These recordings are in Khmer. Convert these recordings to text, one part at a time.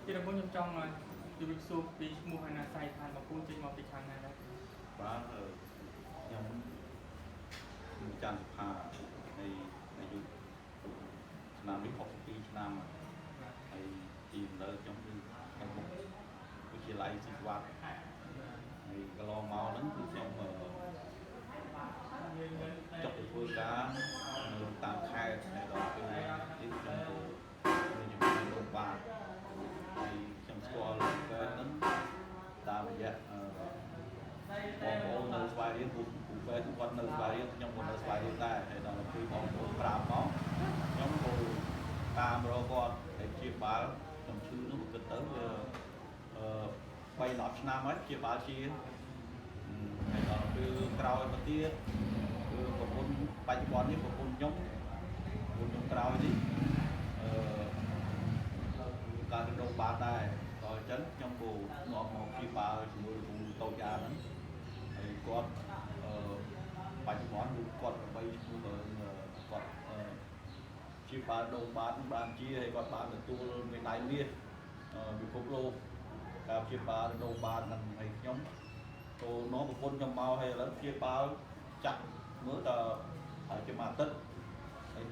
Thì là muốn trong từ việc số bị mua hàng là xài than và phun trên một bị hàng này đấy. Và nhóm chăn phà hay dụ làm biết học đi làm hay tìm lời trong như cái một cái chia lại sinh hoạt hay cái lo máu lắm từ trong chọc phơi cá tạm khai này đó cái trong những đồng bạc thì trong squad cái đến tạm vậy bóng nơi vài điểm cũng vềทุกวันnơi vài điểm trong một nơi vài điểmได้thì đó là khi bóngปราบnó nhóm cô tam rồi con để chia bá trong thứ nó một cái tới quay nọ nam ấy chia bá chia thì đó là cứ trao một tia của con bánh bón như của con nhóm trao đi cả cái đầu bát này rồi chấn trong bù ngọt một khi bà chỉ mua cùng tàu già lắm thì con bánh món con bay con chi bà đầu bát bàn chia hay con bán được tu người đại liên bị cốp lô cả chi bà đầu bàn là hay nhóm tô nó một con trong bao hay là chi bà chặt mới là phải cho mà tất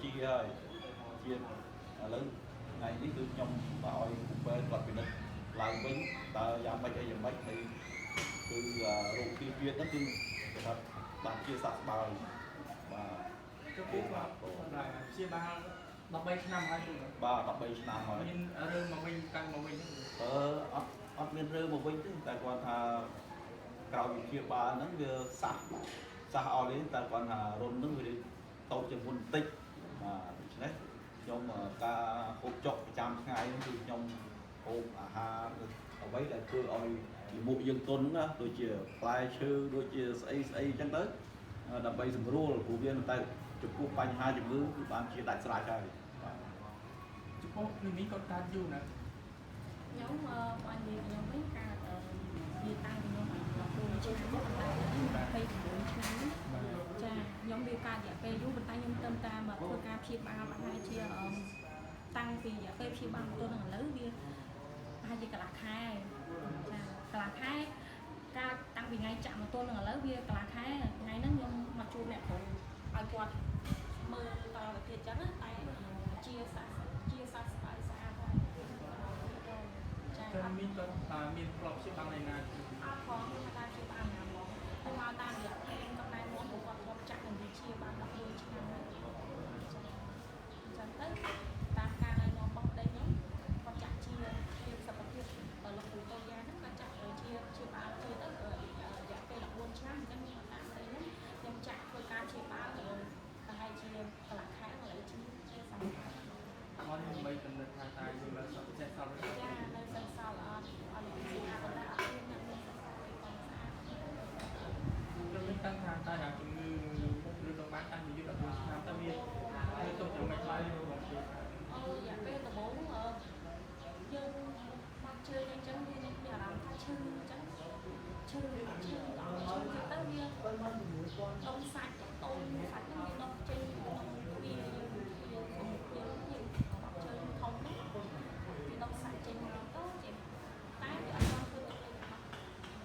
chia ơi chia lớn ngàyนี้คือខ្ញុំបើឲ្យពេលគាត់ពិនិត្យឡើងវិញតើយ៉ាងម៉េចអីយ៉ាងម៉េចហើយគឺរូបភាពវាហ្នឹងគឺគេថាបានជាសះស្បើយបាទចុះពីបាទជាបាល13ឆ្នាំហើយទូបាទ13ឆ្នាំហើយមានរឿងមកវិញកាន់មកវិញអត់មានរឿងមកវិញទេតែគាត់ថាក្រោយវិជាបាលហ្នឹងវាសះអស់លេងតែគាត់ថារុនហ្នឹងវាតូចជាងមុនបន្តិចបាទដូច្នេះខ្ញុំការហូបចុកប្រចាំថ្ងៃហ្នឹងគឺខ្ញុំហូបអាហារអ្វីដែលធ្វើឲ្យលមុខយើងទន់ណាដូចជាផ្លែឈើដូចជាស្អីអញ្ចឹងទៅដើម្បីសម្រួលព្រោះវាតែចំពោះបញ្ហាជំងឺគឺបានជាដាច់ស្រេចហើយចំពោះនេះគាត់កើតយូរណាស់nhóm bọn mình nhóm mấy ca đi tăng thì nhóm mình là bốnឆ្នាំតែ24ឆ្នាំចាខ្ញុំវាការរយៈពេលយូរប៉ុន្តែខ្ញុំទៅតាមធ្វើការព្យាបាលប្រហែលជាតាំងពីរយៈពេលព្យាបាលទៅនឹងឥឡូវវាប្រហែលជាកន្លះខែចាកន្លះខែការតាំងពីថ្ងៃចាក់មកទល់នឹងឥឡូវវាកន្លះខែថ្ងៃហ្នឹងខ្ញុំមកជួបអ្នកគ្រូឲ្យគាត់មើលតទៅទៀតចឹងតែជាសាស្បាយស្អាតហើយចាមានគាត់មានក្របជាបាលឯណាអត់ផងថាជាបាលណាមកទៅមកតាមរយៈពេលគាត់ណែនាំគាត់គាត់ចាក់នឹងវិជាបាន14ឆ្នាំហើយចឹងទៅតាមការណែនាំរបស់ប្តីខ្ញុំគាត់ចាក់ជាសុខភាពលោកគ្រូតូយ៉ាហ្នឹងគាត់ចាក់ជាបាលជាទៅរយៈពេល14ឆ្នាំអញ្ចឹងខ្ញុំតាមប្តីខ្ញុំចាក់ធ្វើការជាបាលប្រហែលជាកន្លះខែឥឡូវជាសាច់អត់មានបីកំណត់ថាតើយើងនៅសុខចិត្តសល់ឬចានៅសិនសល់អត់ពីអាប៉ុន្តែអត់មានអ្នកមានសុខភាពផងស្អាតខ្ញុំមិនដឹងថាតើអាជំងឺឬរោគបានតាំងពីយូរ14ឆ្នាំតើវាទុកយ៉ាងម៉េចឡើយរបស់គេរយៈពេលដំបូងយើងបាត់ជើងអញ្ចឹងវាមានអារម្មណ៍ថាឈឺអញ្ចឹងឈឺទៅវាដុំសាច់ដុំសាច់ហ្នឹងវាដុំចេញវាធំហ្នឹងវាដុំសាច់ចេញមកទៅចេញតែវាអត់បានធ្វើទុកអី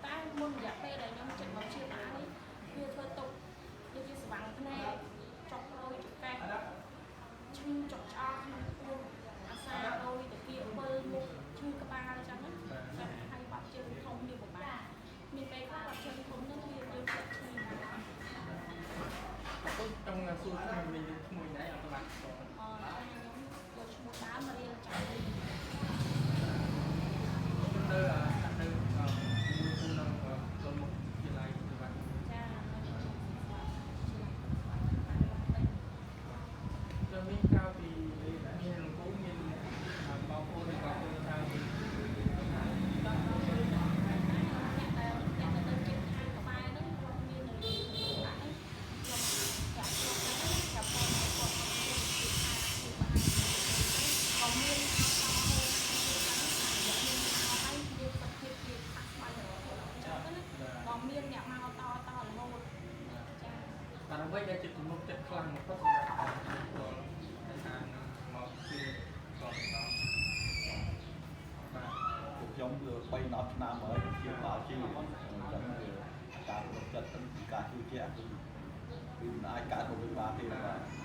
តែមុនរយៈពេលដែលខ្ញុំចេញមកជាបាលនេះវាធ្វើទុកដូចជាស្វាំងភ្នែកចុករយចុកកែឈឺចុកឆ្អល់ក្នុងពោះអាសារយទៅគៀមើលមុខឈឺក្បាលអញ្ចឹងណាចាហើយបាត់ជើងធំវាពិបាកមានពេលខ្លះបាត់ជើងធំហ្នឹងវាយើងចិត្តឈឺណាស់tôi trong xu hướng mình dùng mùi đấy ở các bạnខ្ញុំយកឈ្មោះដើមមករៀនចាំវិញទៅទៅក្នុងចូលមកជាឡាយទៅបាទចាទៅមានក្រៅពីមានលោកគ្រូមានបងប្អូនឬក៏គ្រូថាច ខ្ញុំគឺ3 10ឆ្នាំហើយជាបាលជីអញ្ចឹងការរត់ចិត្តការជឿជាក់គឺមិនអាចកើតមកវិញបានទេបាទ